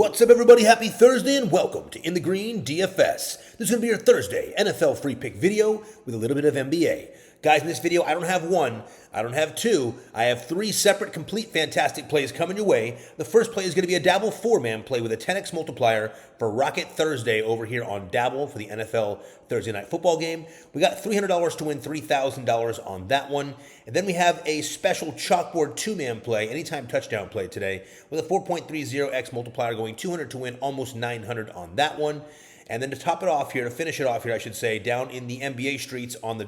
What's up, everybody? Happy Thursday and welcome to In the Green DFS. This is going to be your Thursday NFL free pick video with a little bit of NBA. Guys, in this video, I don't have one, I don't have two, I have three separate, complete, fantastic plays coming your way. The first play is going to be a Dabble 4-man play with a 10x multiplier for Rocket Thursday over here on Dabble for the NFL Thursday Night Football game. We got $300 to win $3,000 on that one. And then we have a special chalkboard 2-man play, anytime touchdown play today, with a 4.30x multiplier going 200 to win almost 900 on that one. And then to top it off here, to finish it off here, I should say, down in the NBA streets on the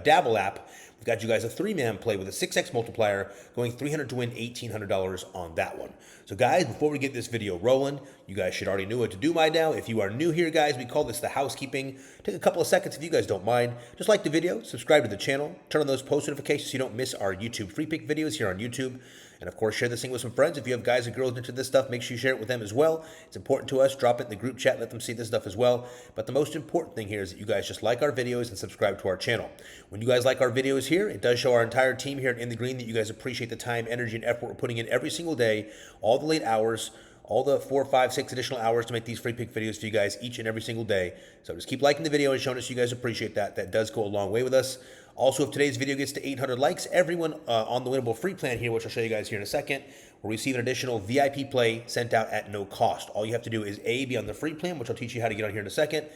Dabble app, we've got you guys a 3-man play with a 6x multiplier going 300 to win $1,800 on that one. So guys, before we get this video rolling, you guys should already know what to do by now. If you are new here, guys, we call this the housekeeping. Take a couple of seconds if you guys don't mind. Just like the video, subscribe to the channel, turn on those post notifications so you don't miss our YouTube free pick videos here on YouTube. And of course, share this thing with some friends. If you have guys and girls into this stuff, make sure you share it with them as well. It's important to us. Drop it in the group chat. Let them see this stuff as well. But the most important thing here is that you guys just like our videos and subscribe to our channel. When you guys like our videos here, it does show our entire team here at In the Green that you guys appreciate the time, energy, and effort we're putting in every single day, all the late hours, all the 4, 5, 6 additional hours to make these free pick videos for you guys each and every single day. So just keep liking the video and showing us you guys appreciate that. That does go a long way with us. Also, if today's video gets to 800 likes, everyone on the winnable free plan here, which I'll show you guys here in a second, will receive an additional VIP play sent out at no cost. All you have to do is A, be on the free plan, which I'll teach you how to get on here in a second,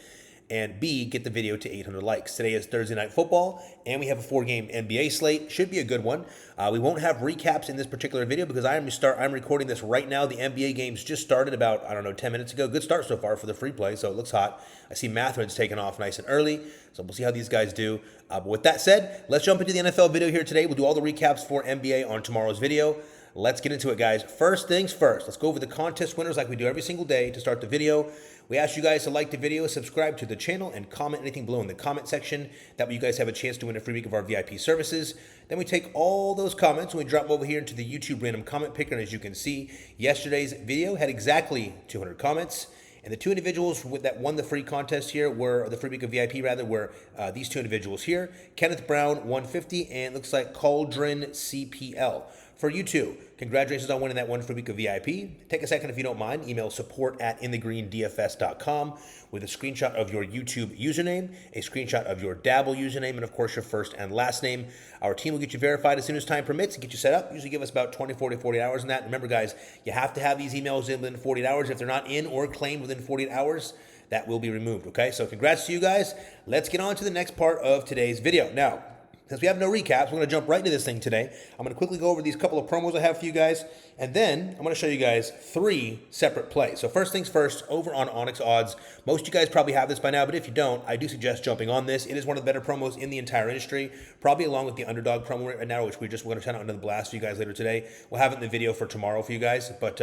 and B, get the video to 800 likes. Today is Thursday Night Football, and we have a 4-game NBA slate. Should be a good one. We won't have recaps in this particular video because I'm recording this right now. The NBA games just started about, 10 minutes ago. Good start so far for the free play, so it looks hot. I see Matherin's taking off nice and early, so we'll see how these guys do. But with that said, let's jump into the NFL video here today. We'll do all the recaps for NBA on tomorrow's video. Let's get into it, guys. First things first, let's go over the contest winners like we do every single day to start the video. We ask you guys to like the video, subscribe to the channel, and comment anything below in the comment section. That way you guys have a chance to win a free week of our VIP services. Then we take all those comments and we drop them over here into the YouTube random comment picker. And as you can see, yesterday's video had exactly 200 comments. And the two individuals that won the free contest here were, the free week of VIP rather, were these two individuals here. Kenneth Brown, 150, and looks like Cauldron CPL. For you two, congratulations on winning that one free week of VIP. Take a second if you don't mind. Email support@inthegreendfs.com with a screenshot of your YouTube username, a screenshot of your Dabble username, and of course your first and last name. Our team will get you verified as soon as time permits and get you set up. Usually give us about 24 to 40 hours in that. Remember, guys, you have to have these emails in within 48 hours. If they're not in or claimed within 48 hours, that will be removed, okay? So congrats to you guys. Let's get on to the next part of today's video. Now, since we have no recaps, we're going to jump right into this thing today. I'm going to quickly go over these couple of promos I have for you guys, and then I'm going to show you guys 3 separate plays. So first things first, over on Onyx Odds. Most of you guys probably have this by now, but if you don't, I do suggest jumping on this. It is one of the better promos in the entire industry, probably along with the Underdog promo right now, which we're going to send out into the blast for you guys later today. We'll have it in the video for tomorrow for you guys, but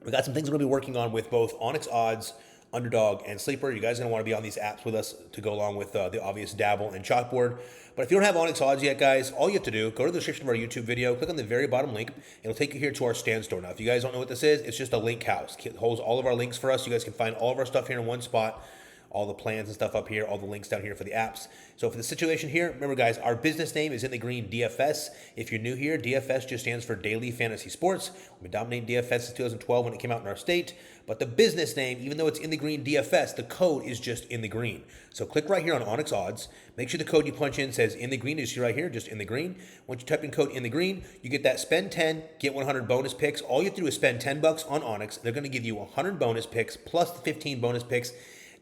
we got some things we're going to be working on with both Onyx Odds, Underdog, and Sleeper. You guys are going to want to be on these apps with us to go along with the obvious Dabble and Chalkboard. But if you don't have Onyx Odds yet, guys, all you have to do, go to the description of our YouTube video, click on the very bottom link, and it'll take you here to our stand store. Now, if you guys don't know what this is, it's just a link house. It holds all of our links for us. You guys can find all of our stuff here in one spot. All the plans and stuff up here, all the links down here for the apps. So for the situation here, remember guys, our business name is In the Green DFS. If you're new here, DFS just stands for Daily Fantasy Sports. We've been dominating DFS since 2012 when it came out in our state. But the business name, even though it's In the Green DFS, the code is just In the Green. So click right here on Onyx Odds. Make sure the code you punch in says In the Green. You see right here, just In the Green. Once you type in code In the Green, you get that spend 10, get 100 bonus picks. All you have to do is spend $10 on Onyx. They're going to give you 100 bonus picks plus the 15 bonus picks.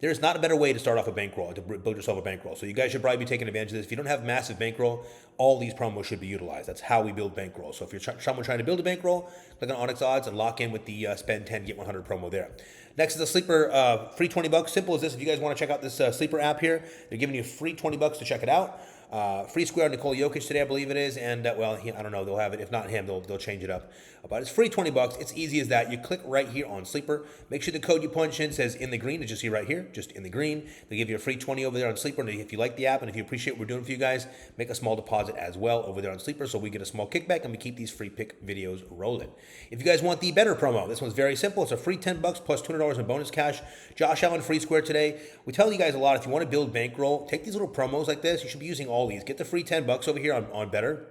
There's not a better way to start off a bankroll, to build yourself a bankroll. So you guys should probably be taking advantage of this. If you don't have massive bankroll, all these promos should be utilized. That's how we build bankroll. So if you're someone trying to build a bankroll, click on Onyx Odds and lock in with the spend 10, get 100 promo there. Next is the Sleeper, free $20. Simple as this. If you guys want to check out this Sleeper app here, they're giving you free $20 to check it out. Free square on Nikola Jokic today, I believe it is, and well, I don't know, they'll have it. If not him, they'll change it up. But it's free $20. It's easy as that. You click right here on Sleeper. Make sure the code you punch in says In the Green, as you see right here, just In the Green. They give you a free 20 over there on Sleeper. And if you like the app and if you appreciate what we're doing for you guys, make a small deposit as well over there on Sleeper, so we get a small kickback and we keep these free pick videos rolling. If you guys want the better promo, this one's very simple. It's a free $10 plus $200 in bonus cash. Josh Allen free square today. We tell you guys a lot, if you want to build bankroll, take these little promos like this. You should be using all these. Get the free $10 over here on Better.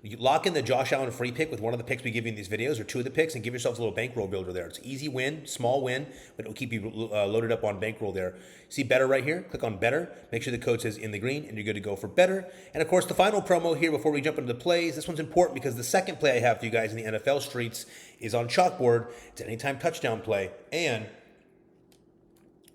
You lock in the Josh Allen free pick with one of the picks we give you in these videos, or two of the picks, and give yourselves a little bankroll builder there. It's an easy win, small win, but it will keep you loaded up on bankroll there. See better right here? Click on better. Make sure the code says in the green, and you're good to go for better. And of course, the final promo here before we jump into the plays. This one's important because the second play I have for you guys in the NFL streets is on Chalkboard. It's an anytime touchdown play, and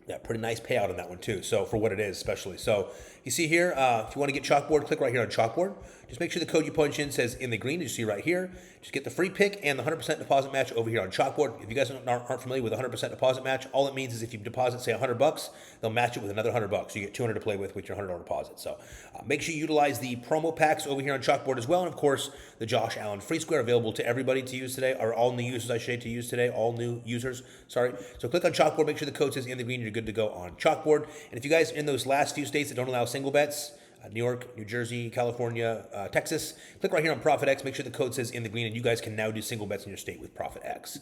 yeah, pretty nice payout on that one too. So for what it is, especially. So you see here, if you want to get Chalkboard, click right here on Chalkboard. Just make sure the code you punch in says in the green, as you see right here. Just get the free pick and the 100% deposit match over here on Chalkboard. If you guys aren't familiar with 100% deposit match, all it means is if you deposit, say, $100, they'll match it with another $100. So you get $200 to play with your $100 deposit. So make sure you utilize the promo packs over here on Chalkboard as well. And of course, the Josh Allen free square available to everybody to use today, or all new users, I should say, to use today. All new users, sorry. So click on Chalkboard. Make sure the code says in the green. You're good to go on Chalkboard. And if you guys are in those last few states that don't allow single bets, New York, New Jersey, California, Texas, click right here on Profit X. Make sure the code says in the green, and you guys can now do single bets in your state with Profit X.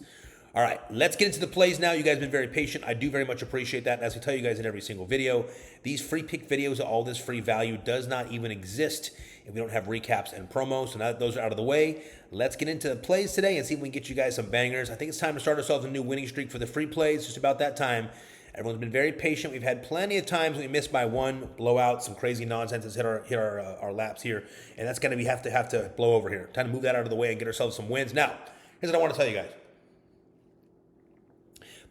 All right, let's get into the plays now. You guys have been very patient. I do very much appreciate that. And as I tell you guys in every single video, these free pick videos, all this free value does not even exist if we don't have recaps and promos. So now that those are out of the way, let's get into the plays today and see if we can get you guys some bangers. I think it's time to start ourselves a new winning streak for the free plays. Just about that time. Everyone's been very patient. We've had plenty of times we missed by one, blowout, some crazy nonsense has hit our laps here, and that's going to have to blow over here. Time to move that out of the way and get ourselves some wins. Now, here's what I want to tell you guys.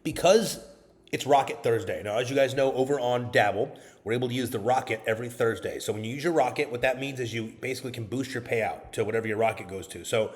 Because it's Rocket Thursday. Now, as you guys know, over on Dabble, we're able to use the Rocket every Thursday. So when you use your Rocket, what that means is you basically can boost your payout to whatever your Rocket goes to. So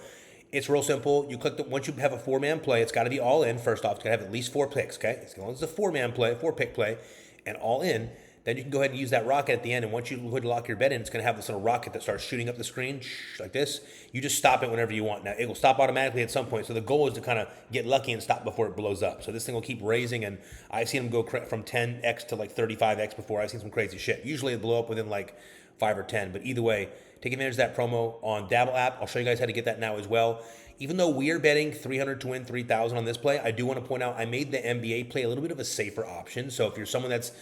it's real simple. You click once you have a four-man play, it's got to be all in. First off, it's got to have at least 4 picks, okay? As long as it's a four-man play, 4-pick play, and all in, then you can go ahead and use that rocket at the end. And once you go ahead and lock your bet in, it's going to have this little rocket that starts shooting up the screen like this. You just stop it whenever you want. Now, it will stop automatically at some point. So the goal is to kind of get lucky and stop before it blows up. So this thing will keep raising, and I've seen them go from 10x to like 35x before. I've seen some crazy shit. Usually it blow up within like 5 or 10. But either way, take advantage of that promo on Dabble app. I'll show you guys how to get that now as well. Even though we are betting 300 to win 3,000 on this play, I do want to point out I made the NBA play a little bit of a safer option. So if you're someone has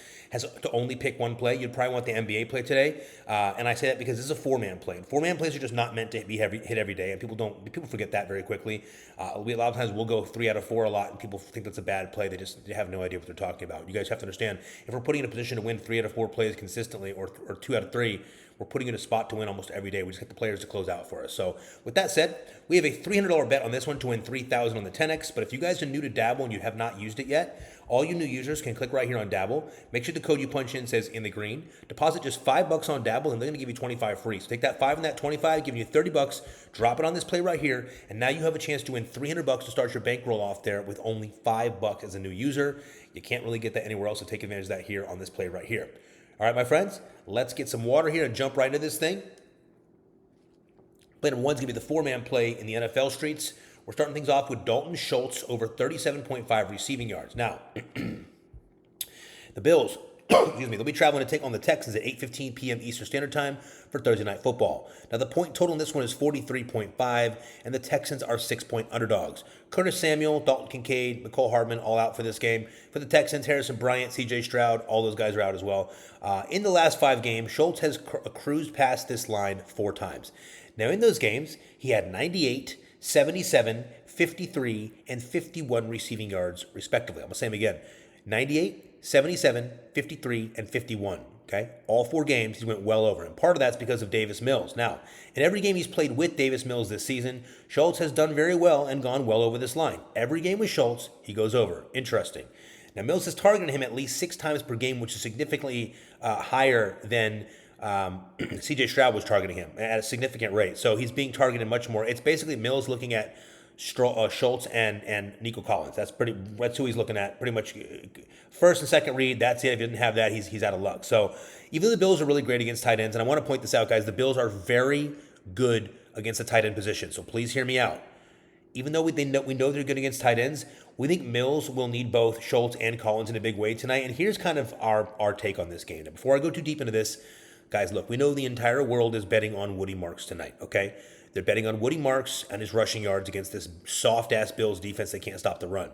to only pick one play, you'd probably want the NBA play today. And I say that because this is a four-man play. And four-man plays are just not meant to be hit every day, and people forget that very quickly. A lot of times we'll go 3 out of 4 a lot, and people think that's a bad play. They have no idea what they're talking about. You guys have to understand, if we're putting in a position to win 3 out of 4 plays consistently, or 2 out of 3, we're putting in a spot to win almost every day. We just get the players to close out for us. So with that said, we have a $300 bet on this one to win 3,000 on the 10x. But if you guys are new to Dabble and you have not used it yet, all you new users can click right here on Dabble. Make sure the code you punch in says in the green. Deposit just $5 on Dabble, and they're going to give you 25 free. So take that 5 and that 25, giving you $30. Drop it on this play right here, and now you have a chance to win $300 to start your bankroll off there with only $5 as a new user. You can't really get that anywhere else, so take advantage of that here on this play right here. All right, my friends, let's get some water here and jump right into this thing. Play number 1 is going to be the four-man play in the NFL streets. We're starting things off with Dalton Schultz over 37.5 receiving yards. Now, the Bills, they'll be traveling to take on the Texans at 8:15 p.m. Eastern Standard Time for Thursday Night Football. Now, the point total in this one is 43.5, and the Texans are 6-point underdogs. Curtis Samuel, Dalton Kincaid, McCole Hardman all out for this game. For the Texans, Harrison Bryant, C.J. Stroud, all those guys are out as well. In the last 5 games, Schultz has cruised past this line 4 times. Now, in those games, he had 98, 77, 53, and 51 receiving yards, respectively. I'm going to say them again. 98, 77, 53, and 51. Okay? All 4 games, he went well over. And part of that's because of Davis Mills. Now, in every game he's played with Davis Mills this season, Schultz has done very well and gone well over this line. Every game with Schultz, he goes over. Interesting. Now, Mills has targeted him at least 6 times per game, which is significantly higher than C.J. Stroud was targeting him at a significant rate. So he's being targeted much more. It's basically Mills looking at Schultz and Nico Collins. That's who he's looking at. Pretty much first and second read. That's it. If he didn't have that, he's out of luck. So even though the Bills are really great against tight ends, and I want to point this out, guys, the Bills are very good against the tight end position. So please hear me out. Even though we know they're good against tight ends, we think Mills will need both Schultz and Collins in a big way tonight. And here's kind of our take on this game. Now, before I go too deep into this, guys, look, we know the entire world is betting on Woody Marks tonight, okay? They're betting on Woody Marks and his rushing yards against this soft-ass Bills defense that can't stop the run.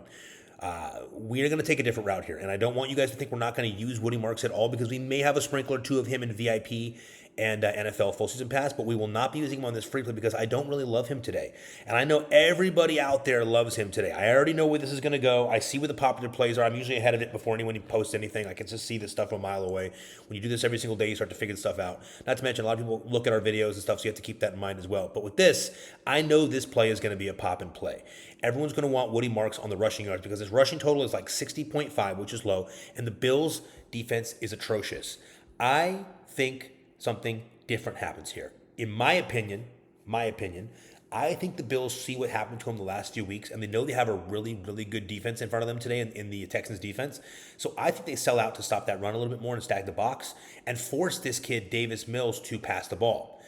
We're going to take a different route here, and I don't want you guys to think we're not going to use Woody Marks at all, because we may have a sprinkle or 2 of him in VIP and NFL full season pass, but we will not be using him on this free play because I don't really love him today. And I know everybody out there loves him today. I already know where this is going to go. I see where the popular plays are. I'm usually ahead of it before anyone posts anything. I can just see this stuff a mile away. When you do this every single day, you start to figure stuff out. Not to mention, a lot of people look at our videos and stuff, so you have to keep that in mind as well. But with this, I know this play is going to be a pop and play. Everyone's going to want Woody Marks on the rushing yards because his rushing total is like 60.5, which is low, and the Bills' defense is atrocious. I think something different happens here. In my opinion, I think the Bills see what happened to them the last few weeks, and they know they have a really, really good defense in front of them today in the Texans defense. So I think they sell out to stop that run a little bit more and stack the box and force this kid, Davis Mills, to pass the ball.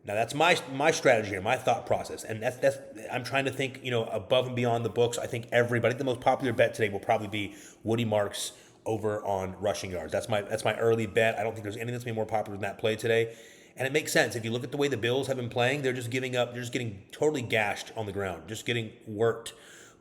Now that's my strategy here, my thought process, and that's I'm trying to think, above and beyond the books. I think everybody, the most popular bet today will probably be Woody Marks over on rushing yards. That's my early bet. I don't think there's anything that's been more popular than that play today. And it makes sense. If you look at the way the Bills have been playing, they're just giving up. They're just getting totally gashed on the ground, just getting worked.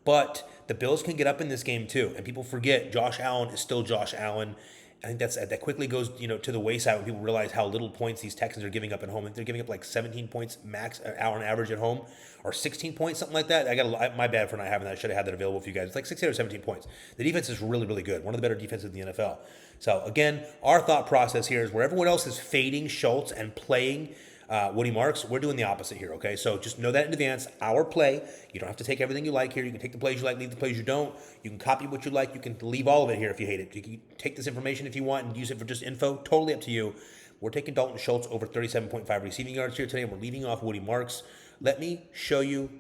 But the Bills can get up in this game too. And people forget Josh Allen is still Josh Allen. I think that quickly goes to the wayside when people realize how little points these Texans are giving up at home. They're giving up like 17 points max on average at home, or 16 points, something like that. My bad for not having that. I should have had that available for you guys. It's like 16 or 17 points. The defense is really, really good. One of the better defenses in the NFL. So again, our thought process here is where everyone else is fading Schultz and playing Woody Marks, we're doing the opposite here, okay? So just know that in advance. Our play, you don't have to take everything you like here. You can take the plays you like, leave the plays you don't. You can copy what you like. You can leave all of it here if you hate it. You can take this information if you want and use it for just info. Totally up to you. We're taking Dalton Schultz over 37.5 receiving yards here today, and we're leaving off Woody Marks. Let me show you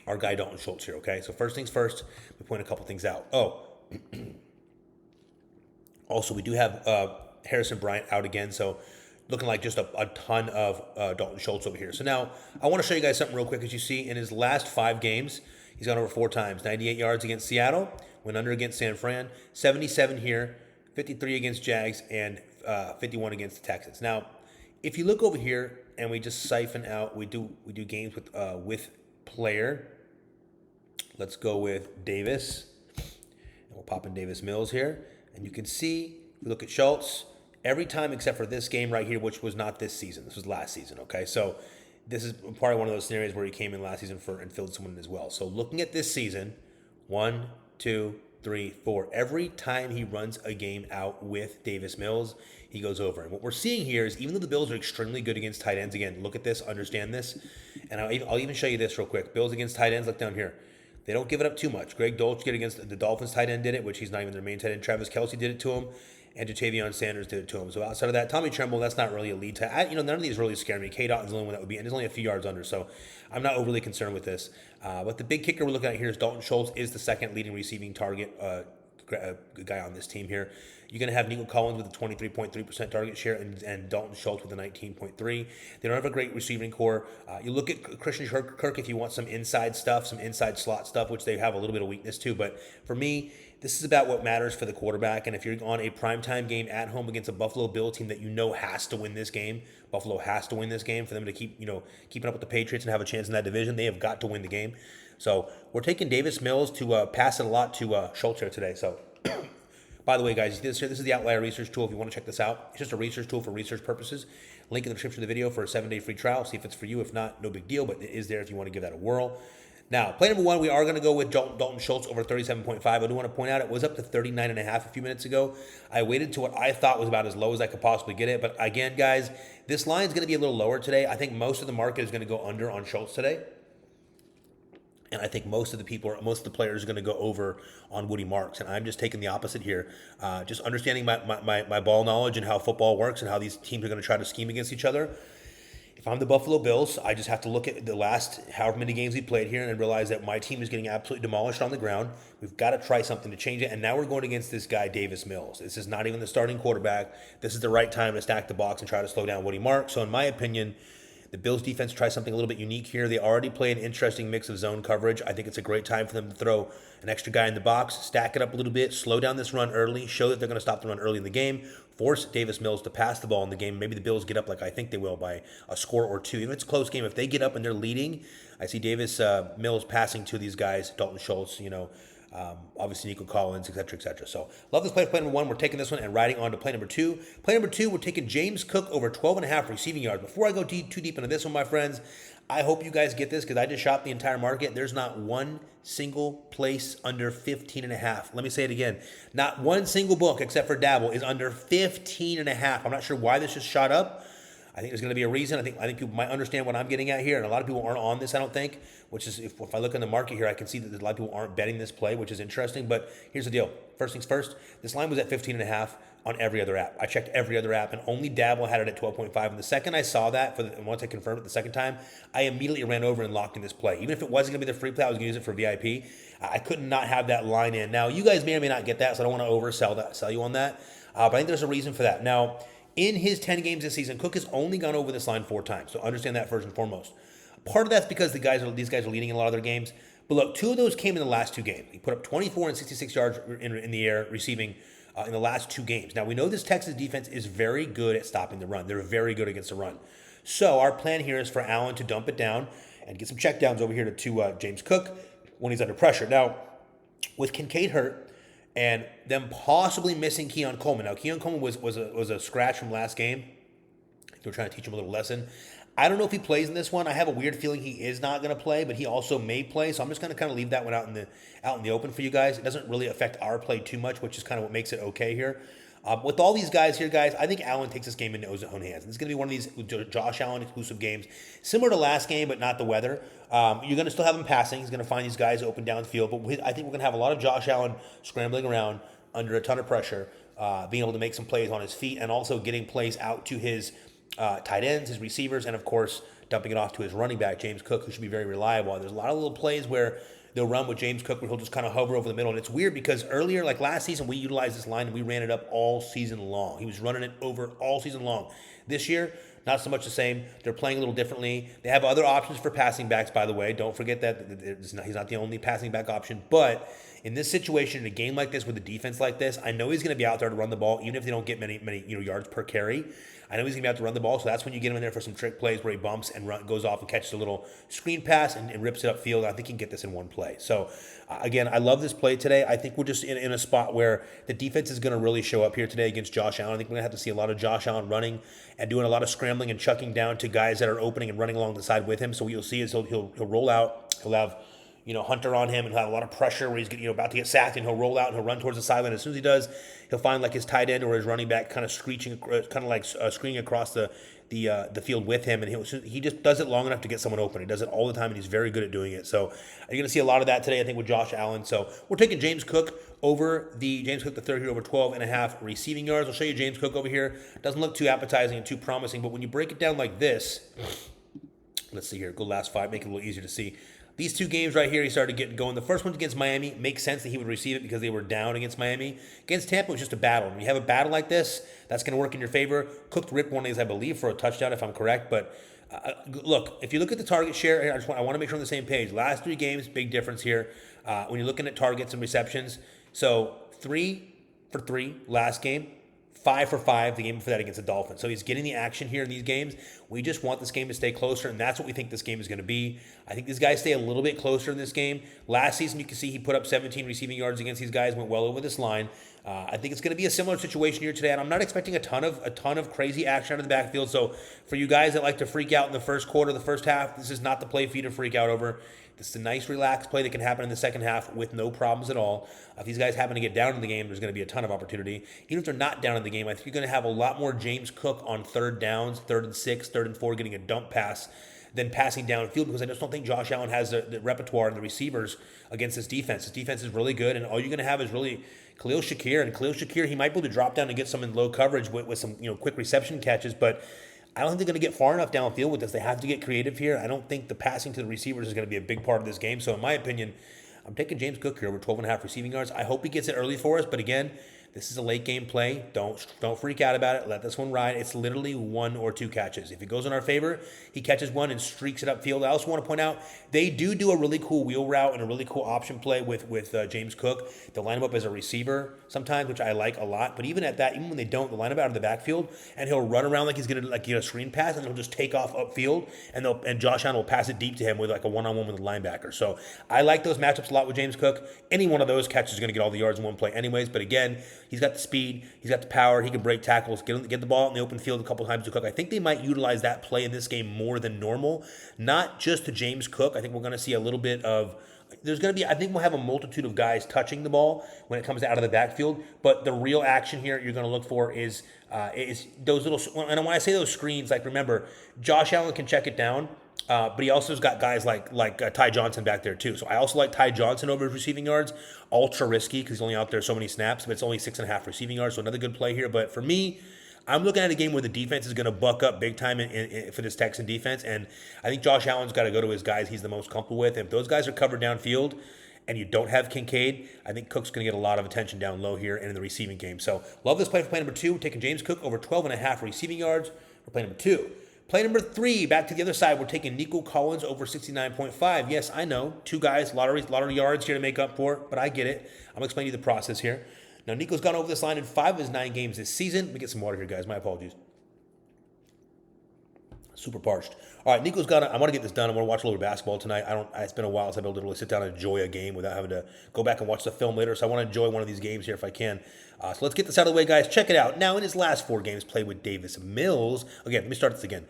our guy Dalton Schultz here, okay? So first things first, we point a couple things out. Also, we do have Harrison Bryant out again, so looking like just a ton of Dalton Schultz over here. So now I want to show you guys something real quick. As you see, in his last 5 games, he's gone over 4 times. 98 yards against Seattle, went under against San Fran, 77 here, 53 against Jags, and 51 against the Texans. Now, if you look over here and we just siphon out, we do games with player. Let's go with Davis, and we'll pop in Davis Mills here, and you can see, if we look at Schultz, every time except for this game right here, which was not this season. This was last season, okay? So this is probably one of those scenarios where he came in last season and filled someone in as well. So looking at this season, 1, 2, 3, 4. Every time he runs a game out with Davis Mills, he goes over. And what we're seeing here is even though the Bills are extremely good against tight ends, again, look at this, understand this. And I'll even show you this real quick. Bills against tight ends, look down here. They don't give it up too much. Greg Dolch did against the Dolphins tight end did it, which he's not even their main tight end. Travis Kelce did it to him. And Jatavion Sanders did it to him. So outside of that, Tommy Tremble, that's not really a lead tight. None of these really scare me. K-Dot's the only one that would be, and there's only a few yards under, so I'm not overly concerned with this. But the big kicker we're looking at here is Dalton Schultz is the second leading receiving target guy on this team here. You're going to have Nico Collins with a 23.3% target share and Dalton Schultz with a 19.3%. They don't have a great receiving core. You look at Christian Kirk if you want some inside stuff, some inside slot stuff, which they have a little bit of weakness to. But for me, this is about what matters for the quarterback. And if you're on a primetime game at home against a Buffalo Bill team that has to win this game, Buffalo has to win this game for them to keeping up with the Patriots and have a chance in that division. They have got to win the game. So we're taking Davis Mills to pass it a lot to Schultz here today. So, by the way, guys, this is the Outlier Research Tool. If you want to check this out, it's just a research tool for research purposes. Link in the description of the video for a 7-day free trial. See if it's for you. If not, no big deal, but it is there if you want to give that a whirl. Now, play number 1, we are going to go with Dalton Schultz over 37.5. I do want to point out it was up to 39.5 a few minutes ago. I waited to what I thought was about as low as I could possibly get it. But again, guys, this line is going to be a little lower today. I think most of the market is going to go under on Schultz today. And I think most of the players are going to go over on Woody Marks. And I'm just taking the opposite here. Just understanding my ball knowledge and how football works and how these teams are going to try to scheme against each other. If I'm the Buffalo Bills, I just have to look at the last however many games we played here and realize that my team is getting absolutely demolished on the ground. We've got to try something to change it. And now we're going against this guy, Davis Mills. This is not even the starting quarterback. This is the right time to stack the box and try to slow down Woody Marks. So in my opinion, the Bills defense tries something a little bit unique here. They already play an interesting mix of zone coverage. I think it's a great time for them to throw an extra guy in the box, stack it up a little bit, slow down this run early, show that they're going to stop the run early in the game, force Davis Mills to pass the ball in the game. Maybe the Bills get up like I think they will by a score or 2. Even if it's a close game, if they get up and they're leading, I see Davis Mills passing to these guys, Dalton Schultz, Obviously, Nico Collins, etc., etc. So, love this play for play number 1. We're taking this one and riding on to play number 2. Play number 2, we're taking James Cook over 12.5 receiving yards. Before I go too deep into this one, my friends, I hope you guys get this because I just shopped the entire market. There's not one single place under 15.5. Let me say it again. Not one single book except for Dabble is under 15.5. I'm not sure why this just shot up. I think there's going to be a reason. I think people might understand what I'm getting at here, and a lot of people aren't on this, I don't think, which is, if I look in the market here, I can see that a lot of people aren't betting this play, which is interesting, but here's the deal. First things first, this line was at 15.5 on every other app. I checked every other app, and only Dabble had it at 12.5, and the second I saw that, and once I confirmed it the second time, I immediately ran over and locked in this play. Even if it wasn't going to be the free play, I was going to use it for VIP. I could not have that line in. Now, you guys may or may not get that, so I don't want to sell you on that, but I think there's a reason for that. Now, in his 10 games this season, Cook has only gone over this line 4 times. So understand that first and foremost. Part of that's because these guys are leading in a lot of their games. But look, 2 of those came in the last 2 games. He put up 24 and 66 yards in the air receiving in the last 2 games. Now, we know this Texas defense is very good at stopping the run. They're very good against the run. So our plan here is for Allen to dump it down and get some checkdowns over here to James Cook when he's under pressure. Now, with Kincaid hurt, and them possibly missing Keon Coleman. Now, Keon Coleman was a scratch from last game. They were trying to teach him a little lesson. I don't know if he plays in this one. I have a weird feeling he is not going to play, but he also may play. So I'm just going to kind of leave that one out in the open for you guys. It doesn't really affect our play too much, which is kind of what makes it okay here. With all these guys here, guys, I think Allen takes this game into his own hands. This is going to be one of these Josh Allen exclusive games, similar to last game, but not the weather. You're going to still have him passing. He's going to find these guys open downfield. But I think we're going to have a lot of Josh Allen scrambling around under a ton of pressure, being able to make some plays on his feet, and also getting plays out to his tight ends, his receivers, and, of course, dumping it off to his running back, James Cook, who should be very reliable. There's a lot of little plays where they'll run with James Cook where he'll just kind of hover over the middle. And it's weird because earlier, like last season, we utilized this line and we ran it up all season long. He was running it over all season long. This year, not so much the same. They're playing a little differently. They have other options for passing backs, by the way. Don't forget that he's not the only passing back option. But in this situation, in a game like this with a defense like this, I know he's going to be out there to run the ball, even if they don't get many yards per carry. I know he's going to be out to run the ball, so that's when you get him in there for some trick plays where he bumps and goes off and catches a little screen pass and rips it upfield. I think he can get this in one play. So, again, I love this play today. I think we're just in a spot where the defense is going to really show up here today against Josh Allen. I think we're going to have to see a lot of Josh Allen running and doing a lot of scrambling and chucking down to guys that are opening and running along the side with him. So what you'll see is he'll roll out. He'll have Hunter on him and he'll have a lot of pressure where he's about to get sacked, and he'll roll out and he'll run towards the sideline. As soon as he does, he'll find like his tight end or his running back kind of screeching across the field with him, and he just does it long enough to get someone open. He does it all the time, and he's very good at doing it. So you're going to see a lot of that today, I think, with Josh Allen. So we're taking James Cook the third here over 12.5 receiving yards. I'll show you James Cook over here. Doesn't look too appetizing and too promising, but when you break it down like this, let's see here, go last 5, make it a little easier to see. These 2 games right here, he started getting going. The first one against Miami makes sense that he would receive it because they were down against Miami. Against Tampa, it was just a battle. When you have a battle like this, that's going to work in your favor. Cook ripped one of these, I believe, for a touchdown, if I'm correct. But look, if you look at the target share, I want to make sure we're on the same page. Last 3 games, big difference here. When you're looking at targets and receptions, so 3 for 3 last game. 5 for 5 the game before that against the Dolphins. So he's getting the action here in these games. We just want this game to stay closer, and that's what we think this game is going to be. I think these guys stay a little bit closer in this game. Last season, you can see he put up 17 receiving yards against these guys, went well over this line. I think it's going to be a similar situation here today, and I'm not expecting a ton of crazy action out of the backfield. So for you guys that like to freak out in the first quarter, the first half, this is not the play for you to freak out over. This is a nice, relaxed play that can happen in the second half with no problems at all. If these guys happen to get down in the game, there's going to be a ton of opportunity. Even if they're not down in the game, I think you're going to have a lot more James Cook on third downs, 3rd and 6, 3rd and 4, getting a dump pass than passing downfield, because I just don't think Josh Allen has the repertoire and the receivers against this defense. This defense is really good, and all you're going to have is really Khalil Shakir. And Khalil Shakir, he might be able to drop down and get some in low coverage with some quick reception catches, but I don't think they're going to get far enough downfield with this. They have to get creative here. I don't think the passing to the receivers is going to be a big part of this game. So in my opinion, I'm taking James Cook here over 12.5 receiving yards. I hope he gets it early for us. But again, this is a late game play. Don't freak out about it. Let this one ride. It's literally 1 or 2 catches. If it goes in our favor, he catches one and streaks it upfield. I also want to point out they do a really cool wheel route and a really cool option play with James Cook. They'll line him up as a receiver sometimes, which I like a lot. But even at that, even when they don't, they'll line him out of the backfield and he'll run around like he's gonna get a screen pass, and he'll just take off upfield, and Josh Allen will pass it deep to him with like a one-on-one with a linebacker. So I like those matchups a lot with James Cook. Any one of those catches is going to get all the yards in one play anyways. But again, he's got the speed, he's got the power, he can break tackles, get the ball out in the open field a couple times to Cook. I think they might utilize that play in this game more than normal. Not just to James Cook. I think we're going to see a little bit of I think we'll have a multitude of guys touching the ball when it comes out of the backfield. But the real action here you're going to look for is those little, and when I say those screens, like remember, Josh Allen can check it down. But he also has got guys like Ty Johnson back there too. So I also like Ty Johnson over his receiving yards. Ultra risky because he's only out there so many snaps, but it's only 6.5 receiving yards. So another good play here. But for me, I'm looking at a game where the defense is going to buck up big time for this Texan defense. And I think Josh Allen's got to go to his guys he's the most comfortable with. If those guys are covered downfield and you don't have Kincaid, I think Cook's going to get a lot of attention down low here and in the receiving game. So love this play for play number 2. Taking James Cook over 12.5 receiving yards for play number 2. Play number 3, back to the other side, we're taking Nico Collins over 69.5. Yes, I know, 2 guys, a lot of yards here to make up for, but I get it. I'm going to explain to you the process here. Now, Nico's gone over this line in 5 of his 9 games this season. Let me get some water here, guys. My apologies. Super parched. All right, I want to get this done. I want to watch a little basketball tonight. It's been a while since I've been able to really sit down and enjoy a game without having to go back and watch the film later. So I want to enjoy one of these games here if I can. So let's get this out of the way, guys. Check it out. Now, in his last 4 games played with Davis Mills. Again, let me start this again.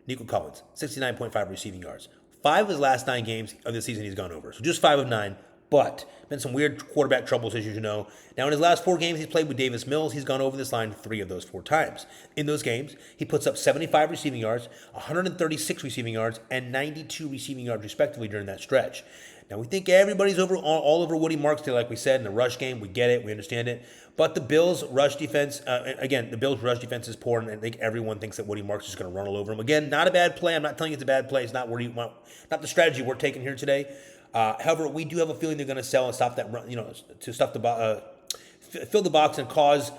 Nico Collins, 69.5 receiving yards. 5 of his last 9 games of the season he's gone over. So just 5 of 9. But been some weird quarterback troubles, as you know. Now, in his last 4 games, he's played with Davis Mills. He's gone over this line 3 of those 4 times. In those games, he puts up 75 receiving yards, 136 receiving yards, and 92 receiving yards, respectively, during that stretch. Now, we think everybody's all over Woody Marks today, like we said, in the rush game. We get it. We understand it. But the Bills' rush defense, is poor, and I think everyone thinks that Woody Marks is going to run all over him. Again, not a bad play. I'm not telling you it's a bad play. It's not not the strategy we're taking here today. However, we do have a feeling they're going to sell and stop that run, to stuff fill the box and cause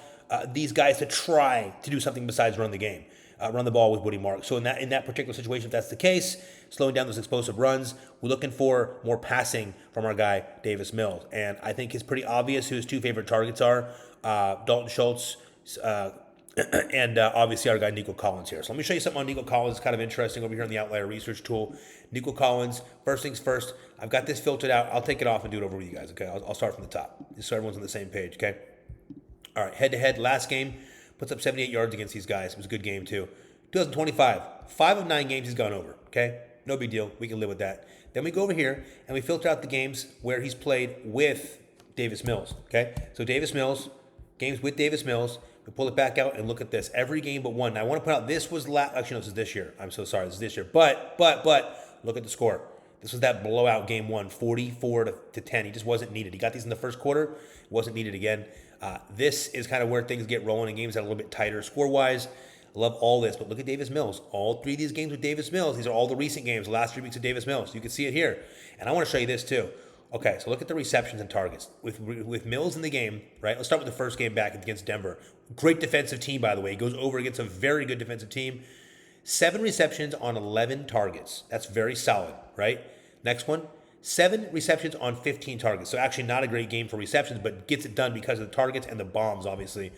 these guys to try to do something besides run the ball with Woody Marks. So in that particular situation, if that's the case, slowing down those explosive runs, we're looking for more passing from our guy Davis Mills. And I think it's pretty obvious who his 2 favorite targets are: Dalton Schultz and obviously our guy Nico Collins here. So let me show you something on Nico Collins. It's kind of interesting over here on the Outlier Research tool. Nico Collins, first things first, I've got this filtered out. I'll take it off and do it over with you guys, okay? I'll start from the top, just so everyone's on the same page, okay? All right, head-to-head, last game, puts up 78 yards against these guys. It was a good game, too. 2025, 5 of 9 games he's gone over, okay? No big deal. We can live with that. Then we go over here, and we filter out the games where he's played with Davis Mills, okay? So Davis Mills, games with Davis Mills. We pull it back out and look at this. Every game but one. Now, I want to point out this was this is this year. I'm so sorry. This is this year. But look at the score. This was that blowout game 1, 44 to 10. He just wasn't needed. He got these in the first quarter. Wasn't needed again. This is kind of where things get rolling in games that are a little bit tighter score-wise. I love all this, but look at Davis Mills. All 3 of these games with Davis Mills, these are all the recent games, the last 3 weeks of Davis Mills. You can see it here. And I want to show you this too. Okay, so look at the receptions and targets. With Mills in the game, right? Let's start with the first game back against Denver. Great defensive team, by the way. He goes over against a very good defensive team. 7 receptions on 11 targets. That's very solid, right? Next one, 7 receptions on 15 targets. So actually not a great game for receptions, but gets it done because of the targets and the bombs, obviously.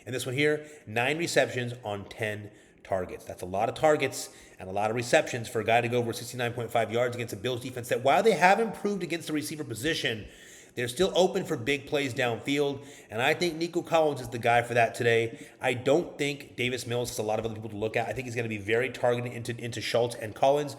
And this one here, 9 receptions on 10 targets. That's a lot of targets and a lot of receptions for a guy to go over 69.5 yards against a Bills defense that, while they have improved against the receiver position, they're still open for big plays downfield. And I think Nico Collins is the guy for that today. I don't think Davis Mills has a lot of other people to look at. I think he's going to be very targeted into Schultz and Collins.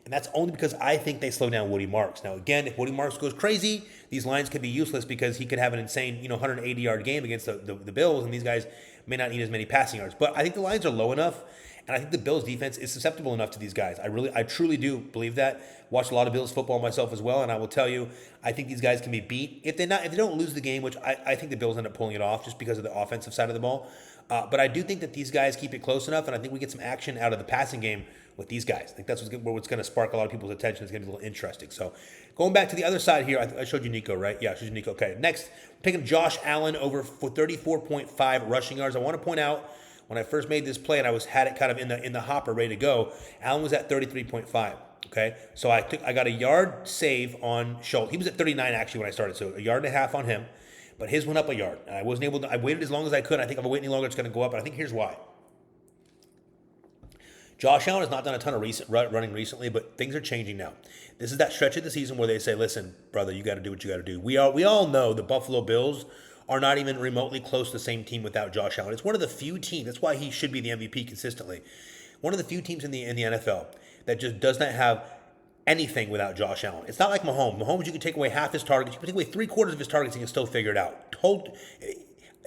And that's only because I think they slow down Woody Marks. Now, again, if Woody Marks goes crazy, these lines could be useless because he could have an insane, 180-yard game against the Bills, and these guys may not need as many passing yards. But I think the lines are low enough, And I think the Bills defense is susceptible enough to these guys. I truly do believe that. Watched a lot of Bills football myself as well, and I will tell you, I think these guys can be beat if they don't lose the game, which I think the Bills end up pulling it off just because of the offensive side of the ball. But I do think that these guys keep it close enough, and I think we get some action out of the passing game with these guys. I think that's what's going to spark a lot of people's attention. It's going to be a little interesting. So going back to the other side here, I showed you Nico, right? Yeah, I showed you Nico. Okay, next, we're taking Josh Allen over for 34.5 rushing yards. I want to point out, when I first made this play and had it kind of in the hopper ready to go, Allen was at 33.5. Okay, so I got a yard save on Schultz. He was at 39 actually when I started, so a yard and a half on him. But his went up a yard. I wasn't able to. I waited as long as I could. I think if I wait any longer, it's going to go up. But I think here's why. Josh Allen has not done a ton of running recently, but things are changing now. This is that stretch of the season where they say, "Listen, brother, you got to do what you got to do." We all know the Buffalo Bills are not even remotely close to the same team without Josh Allen. It's one of the few teams. That's why he should be the MVP consistently. One of the few teams in the NFL that just does not have anything without Josh Allen. It's not like Mahomes. Mahomes, you can take away half his targets. You can take away 3/4 of his targets and you can still figure it out.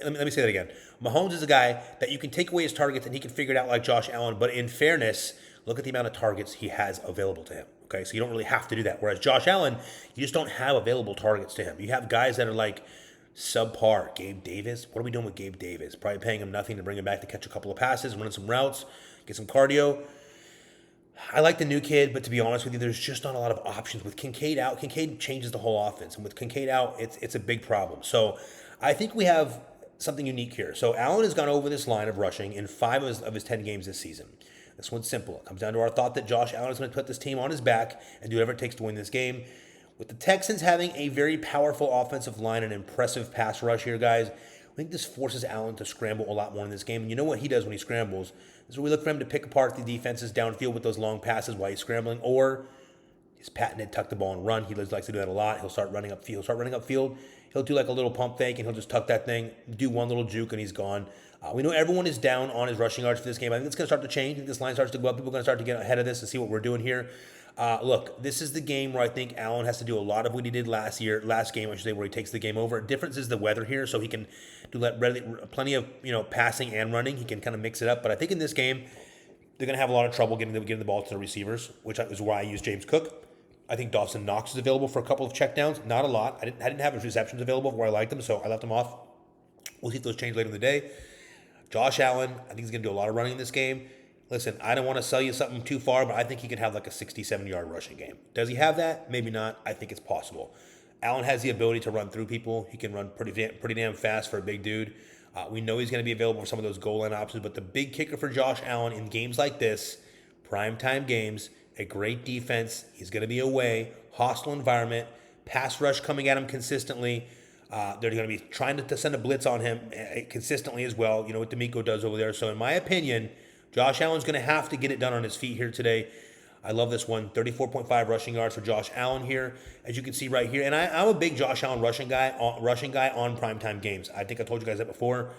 Let me say that again. Mahomes is a guy that you can take away his targets and he can figure it out like Josh Allen. But in fairness, look at the amount of targets he has available to him. Okay, so you don't really have to do that. Whereas Josh Allen, you just don't have available targets to him. You have guys that are like subpar. Gabe Davis. What are we doing with Gabe Davis? Probably paying him nothing to bring him back to catch a couple of passes, running some routes, get some cardio. I like the new kid, but to be honest with you, there's just not a lot of options. With Kincaid out, Kincaid changes the whole offense. And with Kincaid out, it's a big problem. So I think we have something unique here. So Allen has gone over this line of rushing in 5 of his 10 games this season. This one's simple. It comes down to our thought that Josh Allen is going to put this team on his back and do whatever it takes to win this game. With the Texans having a very powerful offensive line and impressive pass rush here, guys, I think this forces Allen to scramble a lot more in this game. And you know what he does when he scrambles? This is where we look for him to pick apart the defenses downfield with those long passes while he's scrambling, or he's patented tuck the ball and run. He likes to do that a lot. He'll start running upfield. He'll do like a little pump fake, and he'll just tuck that thing, do one little juke, and he's gone. We know everyone is down on his rushing yards for this game. I think it's going to start to change. I think this line starts to go up. People are going to start to get ahead of this and see what we're doing here. Look, this is the game where I think Allen has to do a lot of what he did last game, I should say, where he takes the game over. Difference is the weather here, so he can do plenty of passing and running. He can kind of mix it up. But I think in this game, they're going to have a lot of trouble getting the ball to the receivers, which is why I use James Cook. I think Dawson Knox is available for a couple of checkdowns. Not a lot. I didn't have his receptions available where I liked them, so I left them off. We'll see if those change later in the day. Josh Allen, I think he's going to do a lot of running in this game. Listen, I don't want to sell you something too far, but I think he can have like a 67-yard rushing game. Does he have that? Maybe not. I think it's possible. Allen has the ability to run through people. He can run pretty damn fast for a big dude. We know he's going to be available for some of those goal line options, but the big kicker for Josh Allen in games like this, primetime games, a great defense. He's going to be away, hostile environment, pass rush coming at him consistently. They're going to be trying to send a blitz on him consistently as well. You know what D'Amico does over there. So in my opinion, Josh Allen's going to have to get it done on his feet here today. I love this one. 34.5 rushing yards for Josh Allen here, as you can see right here. And I'm a big Josh Allen rushing guy on primetime games. I think I told you guys that before.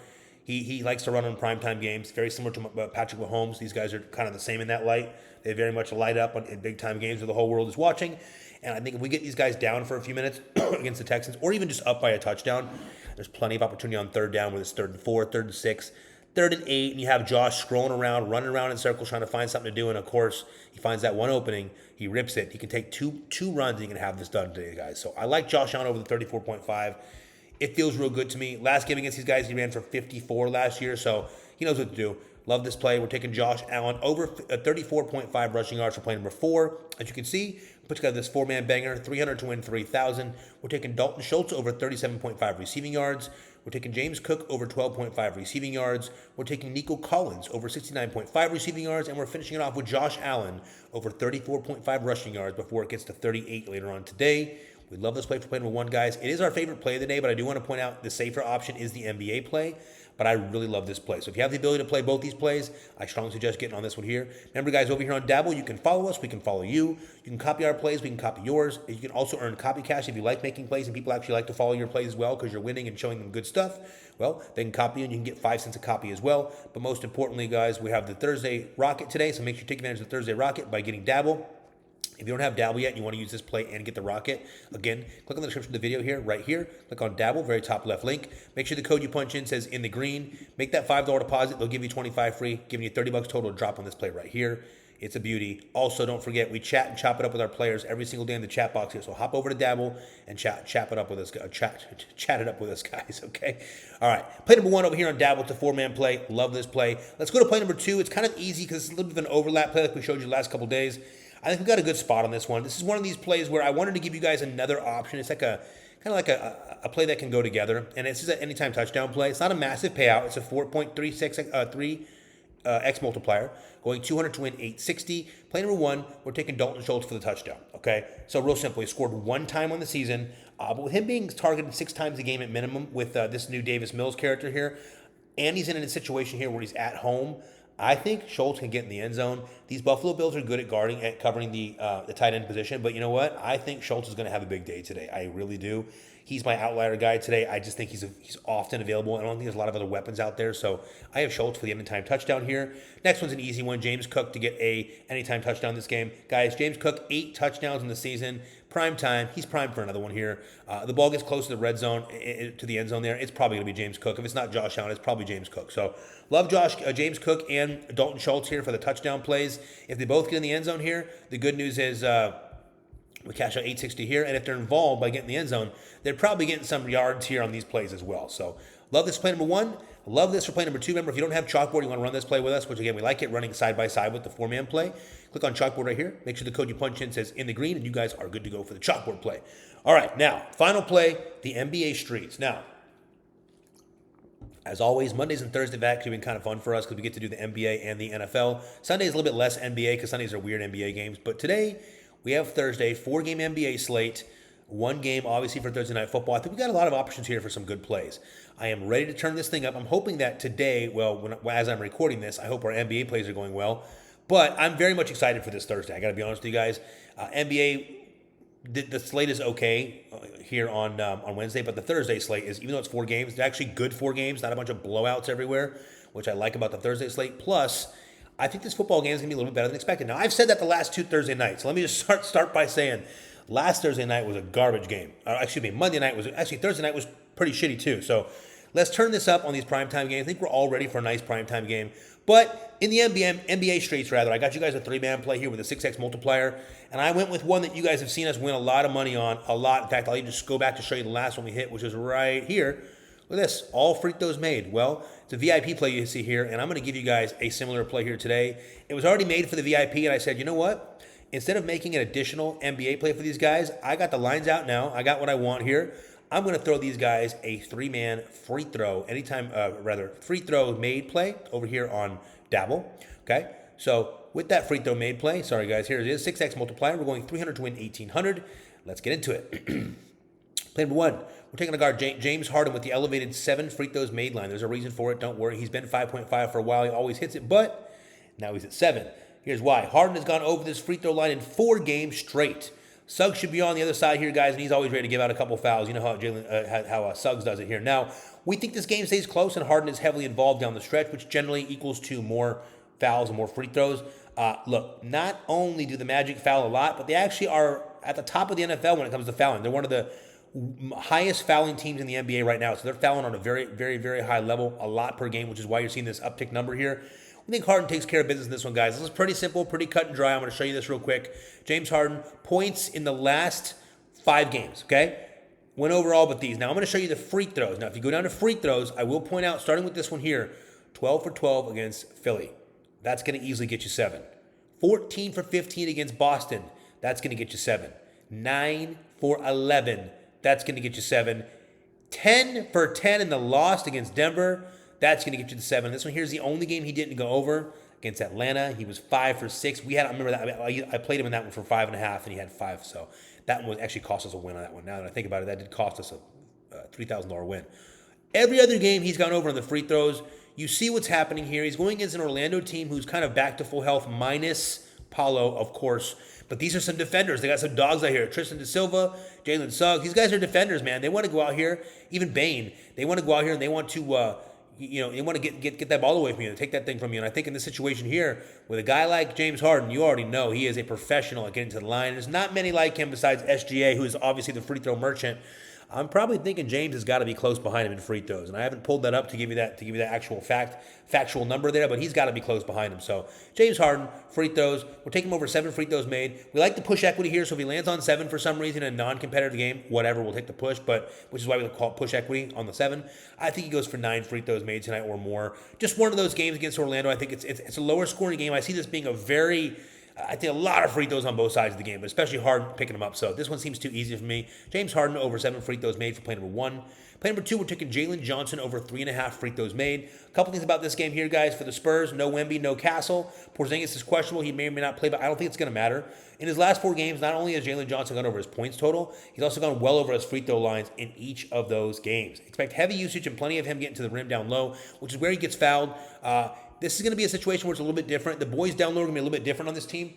He likes to run on primetime games, very similar to Patrick Mahomes. These guys are kind of the same in that light. They very much light up in big-time games where the whole world is watching. And I think if we get these guys down for a few minutes against the Texans, or even just up by a touchdown, there's plenty of opportunity on third down, whether it's 3rd and 4, 3rd and 6, 3rd and 8, and you have Josh scrolling around, running around in circles, trying to find something to do. And, of course, he finds that one opening. He rips it. He can take two runs, and he can have this done today, guys. So I like Josh Allen over the 34.5. It feels real good to me. Last game against these guys, he ran for 54 last year, so he knows what to do. Love this play. We're taking Josh Allen over 34.5 rushing yards for play number 4. As you can see, put together this 4-man banger, 300 to win 3,000. We're taking Dalton Schultz over 37.5 receiving yards. We're taking James Cook over 12.5 receiving yards. We're taking Nico Collins over 69.5 receiving yards. And we're finishing it off with Josh Allen over 34.5 rushing yards before it gets to 38 later on today. We love this play for play number 1, guys. It is our favorite play of the day, but I do want to point out the safer option is the NBA play. But I really love this play. So if you have the ability to play both these plays, I strongly suggest getting on this one here. Remember, guys, over here on Dabble, you can follow us. We can follow you. You can copy our plays. We can copy yours. You can also earn copy cash if you like making plays and people actually like to follow your plays as well because you're winning and showing them good stuff. Well, they can copy you and you can get 5 cents a copy as well. But most importantly, guys, we have the Thursday Rocket today. So make sure you take advantage of the Thursday Rocket by getting Dabble. If you don't have Dabble yet and you want to use this play and get the rocket, again, click on the description of the video here, right here. Click on Dabble, very top left link. Make sure the code you punch in says in the green. Make that $5 deposit. They'll give you 25 free, giving you 30 bucks total to drop on this play right here. It's a beauty. Also, don't forget, we chat and chop it up with our players every single day in the chat box here. So hop over to Dabble and chat it up with us, chat it up with us, guys, okay? All right, play number 1 over here on Dabble. It's a 4-man play. Love this play. Let's go to play number 2. It's kind of easy because it's a little bit of an overlap play like we showed you the last couple days. I think we got a good spot on this one. This is one of these plays where I wanted to give you guys another option. It's like a play that can go together, and it's just an anytime touchdown play. It's not a massive payout. It's a 4.36 X multiplier, going 200 to win 860. Play number 1, we're taking Dalton Schultz for the touchdown, okay? So real simple, he scored 1 time on the season, but with him being targeted 6 times a game at minimum with this new Davis Mills character here, and he's in a situation here where he's at home, I think Schultz can get in the end zone. These Buffalo Bills are good at covering the tight end position, but you know what? I think Schultz is going to have a big day today. I really do. He's my outlier guy today. I just think he's often available. I don't think there's a lot of other weapons out there, so I have Schultz for the anytime touchdown here. Next one's an easy one. James Cook to get a anytime touchdown this game. Guys, James Cook, 8 touchdowns in the season. Prime time. He's primed for another one here. The ball gets close to the red zone, to the end zone there. It's probably going to be James Cook. If it's not Josh Allen, it's probably James Cook. So love James Cook and Dalton Schultz here for the touchdown plays. If they both get in the end zone here, the good news is we cash out 860 here, and if they're involved by getting the end zone, they're probably getting some yards here on these plays as well. So love this play number 1. Love this for play number 2. Remember, if you don't have Chalkboard, you want to run this play with us, which again, we like it running side by side with the 4-man play. Click on Chalkboard right here. Make sure the code you punch in says in the green, and you guys are good to go for the Chalkboard play. All right, now, final play, the NBA streets. Now, as always, Mondays and Thursdays have actually been kind of fun for us because we get to do the NBA and the NFL. Sunday is a little bit less NBA because Sundays are weird NBA games, but today we have Thursday, 4-game NBA slate, 1 game, obviously, for Thursday Night Football. I think we got a lot of options here for some good plays. I am ready to turn this thing up. I'm hoping that today, as I'm recording this, I hope our NBA plays are going well. But I'm very much excited for this Thursday. I got to be honest with you guys. NBA, the slate is okay here on Wednesday, but the Thursday slate is, even though it's 4 games, it's actually good 4 games, not a bunch of blowouts everywhere, which I like about the Thursday slate. Plus, I think this football game is going to be a little bit better than expected. Now, I've said that the last 2 Thursday nights. So let me just start by saying last Thursday night was a garbage game. Thursday night was pretty shitty too. So let's turn this up on these primetime games. I think we're all ready for a nice primetime game. But in the NBA streets, I got you guys a 3-man play here with a 6X multiplier. And I went with one that you guys have seen us win a lot of money on, a lot. In fact, I'll even just go back to show you the last one we hit, which is right here. Look at this, all free throws made. Well, it's a VIP play you see here, and I'm going to give you guys a similar play here today. It was already made for the VIP, and I said, you know what? Instead of making an additional NBA play for these guys, I got the lines out now. I got what I want here. I'm going to throw these guys a 3-man free throw, free throw made play over here on Dabble. Okay, so with that free throw made play, sorry guys, here it is, 6X multiplier. We're going 300 to win 1,800. Let's get into it. Play number 1. We're taking a guard, James Harden, with the elevated 7 free throws made line. There's a reason for it. Don't worry. He's been 5.5 for a while. He always hits it, but now he's at 7. Here's why. Harden has gone over this free throw line in 4 games straight. Suggs should be on the other side here, guys, and he's always ready to give out a couple fouls. You know how Suggs does it here. Now, we think this game stays close, and Harden is heavily involved down the stretch, which generally equals to more fouls and more free throws. Look, not only do the Magic foul a lot, but they actually are at the top of the NFL when it comes to fouling. They're one of the highest fouling teams in the NBA right now, so they're fouling on a very, very, very high level, a lot per game, which is why you're seeing this uptick number here. I think Harden takes care of business in this one, guys. This is pretty simple, pretty cut and dry. I'm going to show you this real quick. James Harden, points in the last 5 games, okay? Went over all but these. Now, I'm going to show you the free throws. Now, if you go down to free throws, I will point out, starting with this one here, 12 for 12 against Philly. That's going to easily get you 7. 14 for 15 against Boston. That's going to get you 7. 9 for 11. That's going to get you 7. 10 for 10 in the loss against Denver. That's going to get you the 7. This one here is the only game he didn't go over against Atlanta. He was 5 for 6. I remember that. I played him in that one for 5.5, and he had 5. So that one actually cost us a win on that one. Now that I think about it, that did cost us a $3,000 win. Every other game he's gone over on the free throws. You see what's happening here. He's going against an Orlando team who's kind of back to full health, minus Paulo, of course. But these are some defenders. They got some dogs out here. Tristan Da Silva, Jalen Suggs. These guys are defenders, man. They want to go out here. Even Bane. They want to go out here and they want to you want to get that ball away from you and take that thing from you. And I think in this situation here, with a guy like James Harden, you already know he is a professional at getting to the line. There's not many like him besides SGA, who is obviously the free throw merchant. I'm probably thinking James has got to be close behind him in free throws, and I haven't pulled that up to give you that actual factual number there, but he's got to be close behind him. So James Harden, free throws, we'll take him over 7 free throws made. We like the push equity here, so if he lands on 7 for some reason in a non-competitive game, whatever, we'll take the push, but which is why we call it push equity on the 7. I think he goes for 9 free throws made tonight or more. Just one of those games against Orlando. I think it's a lower scoring game. I see this being I think a lot of free throws on both sides of the game, but especially Harden picking them up. So this one seems too easy for me. James Harden over 7 free throws made for play number 1. Play number 2, we're taking Jalen Johnson over 3.5 free throws made. A couple things about this game here, guys. For the Spurs, no Wemby, no Castle. Porzingis is questionable. He may or may not play, but I don't think it's going to matter. In his last 4 games, not only has Jalen Johnson gone over his points total, he's also gone well over his free throw lines in each of those games. Expect heavy usage and plenty of him getting to the rim down low, which is where he gets fouled. This is going to be a situation where it's a little bit different. The boys down low are going to be a little bit different on this team.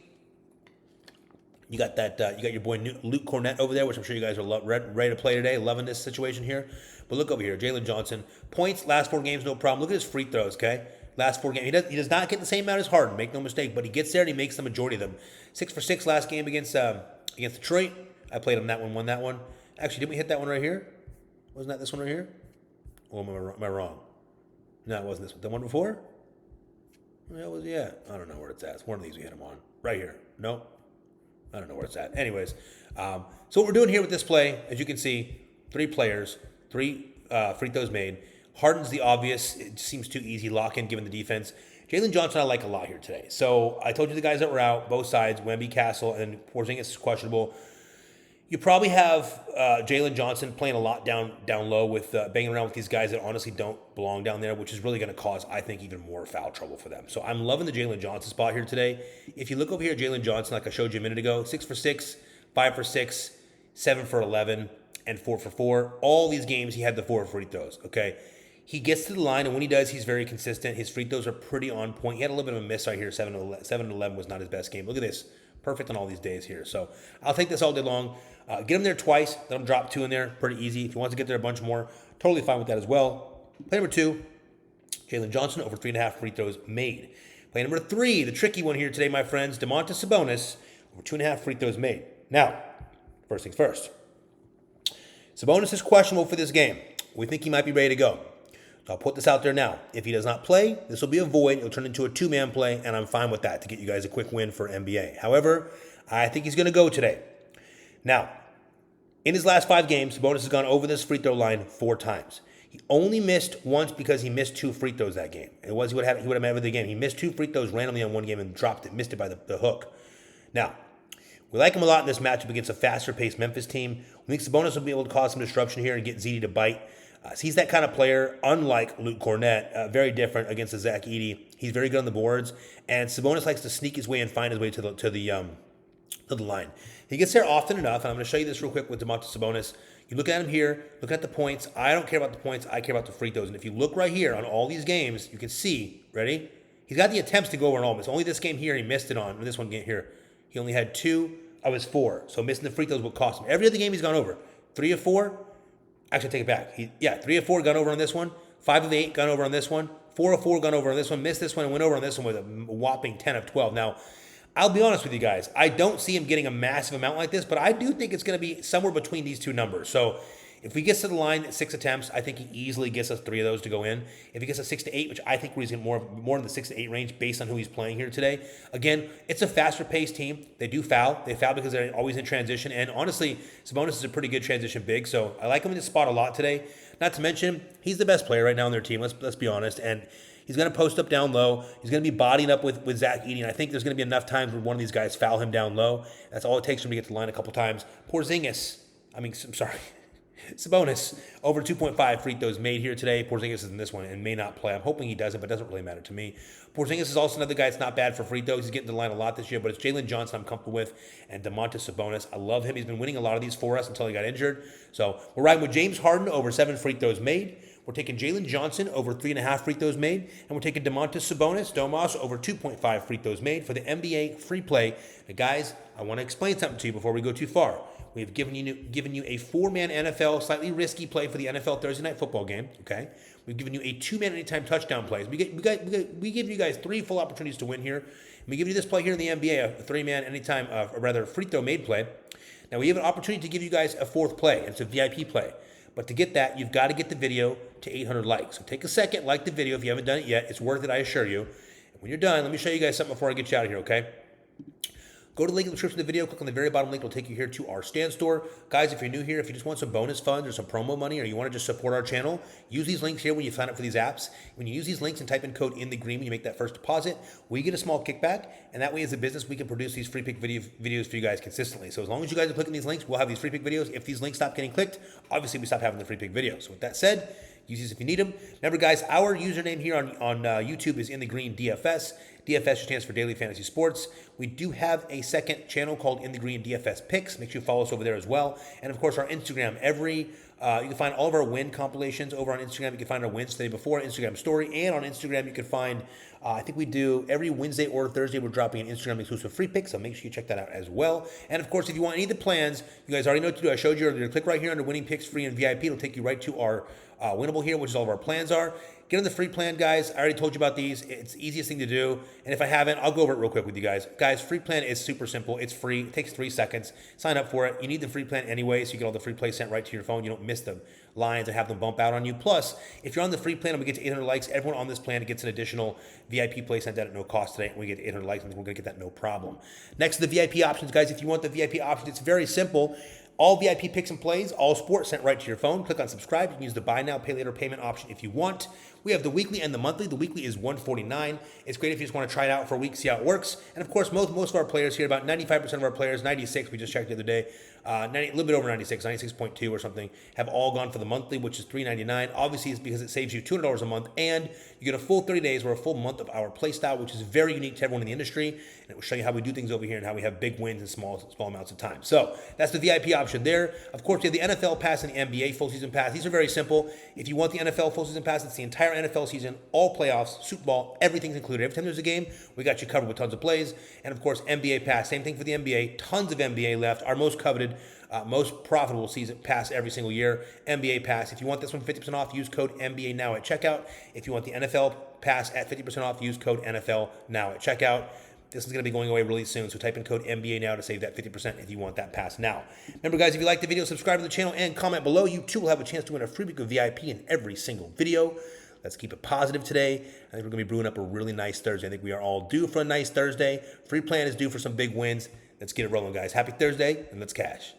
You got that. You got your boy Luke Cornett over there, which I'm sure you guys are ready to play today. Loving this situation here. But look over here, Jalen Johnson. Points, last 4 games, no problem. Look at his free throws, okay? Last 4 games. He does not get the same amount as Harden, make no mistake, but he gets there and he makes the majority of them. 6 for 6 last game against Detroit. I played on that one, won that one. Actually, didn't we hit that one right here? Wasn't that this one right here? Or am I wrong? No, it wasn't this one. The one before? That was, yeah. I don't know where it's at. It's one of these we hit him on. Right here. Nope. I don't know where it's at. Anyways, so what we're doing here with this play, as you can see, 3 players, 3 free throws made. Harden's the obvious. It seems too easy. Lock in given the defense. Jalen Johnson I like a lot here today. So I told you the guys that were out, both sides, Wemby, Castle, and Porzingis is questionable. You probably have Jalen Johnson playing a lot down low with banging around with these guys that honestly don't belong down there, which is really going to cause, I think, even more foul trouble for them. So I'm loving the Jalen Johnson spot here today. If you look over here, Jalen Johnson, like I showed you a minute ago, 6 for 6, 5 for 6, 7 for 11, and 4 for 4. All these games, he had the 4 free throws, okay? He gets to the line, and when he does, he's very consistent. His free throws are pretty on point. He had a little bit of a miss right here. 7 to 11 was not his best game. Look at this. Perfect on all these days here. So I'll take this all day long. Get him there twice. Let him drop 2 in there. Pretty easy. If he wants to get there a bunch more, totally fine with that as well. Play number 2, Jalen Johnson over 3.5 free throws made. Play number 3, the tricky one here today, my friends, Domantas Sabonis over 2.5 free throws made. Now, first things first. Sabonis is questionable for this game. We think he might be ready to go. So I'll put this out there now. If he does not play, this will be a void. It'll turn into a 2-man play, and I'm fine with that to get you guys a quick win for NBA. However, I think he's going to go today. Now, in his last 5 games, Sabonis has gone over this free throw line 4 times. He only missed once because he missed 2 free throws that game. He would have had every game. He missed 2 free throws randomly on one game and dropped it, missed it by the hook. Now, we like him a lot in this matchup against a faster-paced Memphis team. We think Sabonis will be able to cause some disruption here and get ZD to bite. So he's that kind of player, unlike Luke Cornett, very different against the Zach Edey. He's very good on the boards, and Sabonis likes to sneak his way and find his way to the line. He gets there often enough, and I'm going to show you this real quick with Domantas Sabonis. You look at him here, look at the points. I don't care about the points. I care about the free throws. And if you look right here on all these games, you can see, ready? He's got the attempts to go over on all. It's only this game here he missed it on. This one here, he only had 2 of his 4. So missing the free throws will cost him. Every other game he's gone over. 3 of 4. Actually, take it back. 3 of 4 gone over on this one. 5 of 8 gone over on this one. 4 of 4 gone over on this one. Missed this one and went over on this one with a whopping 10 of 12. Now, I'll be honest with you guys. I don't see him getting a massive amount like this, but I do think it's going to be somewhere between these 2 numbers. So if he gets to the line at 6 attempts, I think he easily gets us 3 of those to go in. If he gets a 6 to 8, which I think he's in more in the 6 to 8 range based on who he's playing here today. Again, it's a faster paced team. They do foul. They foul because they're always in transition. And honestly, Sabonis is a pretty good transition big. So I like him in this spot a lot today. Not to mention, he's the best player right now on their team. Let's be honest. And he's going to post up down low. He's going to be bodying up with Zach Edey. And I think there's going to be enough times where one of these guys foul him down low. That's all it takes for him to get to the line a couple times. Sabonis, over 2.5 free throws made here today. Porzingis is in this one and may not play. I'm hoping he doesn't, but it doesn't really matter to me. Porzingis is also another guy that's not bad for free throws. He's getting to the line a lot this year, but it's Jalen Johnson I'm comfortable with and Domantas Sabonis. I love him. He's been winning a lot of these for us until he got injured. So we're riding with James Harden over 7 free throws made. We're taking Jalen Johnson over 3.5 free throws made, and we're taking Domantas Sabonis, Domas, over 2.5 free throws made for the NBA free play. Now, guys, I want to explain something to you before we go too far. We have given you a 4-man NFL, slightly risky play for the NFL Thursday Night Football game, okay? We've given you a 2-man anytime touchdown plays. We give you guys 3 full opportunities to win here. And we give you this play here in the NBA, a 3-man anytime, free throw made play. Now, we have an opportunity to give you guys a 4th play. It's a VIP play. But to get that, you've got to get the video to 800 likes. So take a second, like the video if you haven't done it yet. It's worth it, I assure you. And when you're done, let me show you guys something before I get you out of here, okay? Go to the link in the description of the video. Click on the very bottom link. It'll take you here to our stand store. Guys, if you're new here, if you just want some bonus funds or some promo money, or you want to just support our channel, use these links here when you sign up for these apps. When you use these links and type in code INTHEGREEN when you make that first deposit, we get a small kickback. And that way, as a business, we can produce these free pick videos for you guys consistently. So as long as you guys are clicking these links, we'll have these free pick videos. If these links stop getting clicked, obviously we stop having the free pick videos. So with that said, use these if you need them. Remember, guys, our username here on YouTube is InTheGreenDFS. DFS stands for Daily Fantasy Sports. We do have a second channel called In the Green DFS Picks. Make sure you follow us over there as well. And of course, our Instagram. You can find all of our win compilations over on Instagram. You can find our wins today before Instagram story. And on Instagram, you can find, I think we do every Wednesday or Thursday, we're dropping an Instagram exclusive free pick. So make sure you check that out as well. And of course, if you want any of the plans, you guys already know what to do. I showed you earlier. Click right here under Winning Picks Free and VIP. It'll take you right to our winnable here, which is all of our plans are. Get on the free plan, guys. I already told you about these. It's the easiest thing to do. And if I haven't, I'll go over it real quick with you guys. Guys, free plan is super simple. It's free. It takes 3 seconds. Sign up for it. You need the free plan anyway, so you get all the free plays sent right to your phone. You don't miss the lines and have them bump out on you. Plus, if you're on the free plan and we get to 800 likes, everyone on this plan gets an additional VIP play sent out at no cost today. And we get 800 likes, and we're going to get that no problem. Next to the VIP options, guys, if you want the VIP options, it's very simple. All VIP picks and plays, all sports sent right to your phone. Click on subscribe. You can use the buy now, pay later payment option if you want. We have the weekly and the monthly. The weekly is $149. It's great if you just want to try it out for a week, see how it works. And of course, most of our players here, about 95% of our players, 96, we just checked the other day, a little bit over 96, 96.2 or something, have all gone for the monthly, which is $399. Obviously, it's because it saves you $200 a month, and you get a full 30 days or a full month of our play style, which is very unique to everyone in the industry, and it will show you how we do things over here and how we have big wins in small amounts of time. So that's the VIP option there. Of course, we have the NFL Pass and the NBA Full Season Pass. These are very simple. If you want the NFL Full Season Pass, it's the entire NFL season, all playoffs, Super Bowl, everything's included. Every time there's a game, we got you covered with tons of plays. And of course, NBA Pass, same thing for the NBA. Tons of NBA left. Our most coveted, most profitable season pass every single year. NBA Pass. If you want this one 50% off, use code NBA now at checkout. If you want the NFL Pass at 50% off, use code NFL now at checkout. This is going to be going away really soon, so type in code NBA now to save that 50% if you want that pass now. Remember, guys, if you like the video, subscribe to the channel and comment below. You too will have a chance to win a free week of VIP in every single video. Let's keep it positive today. I think we're going to be brewing up a really nice Thursday. I think we are all due for a nice Thursday. Free plan is due for some big wins. Let's get it rolling, guys. Happy Thursday, and let's cash.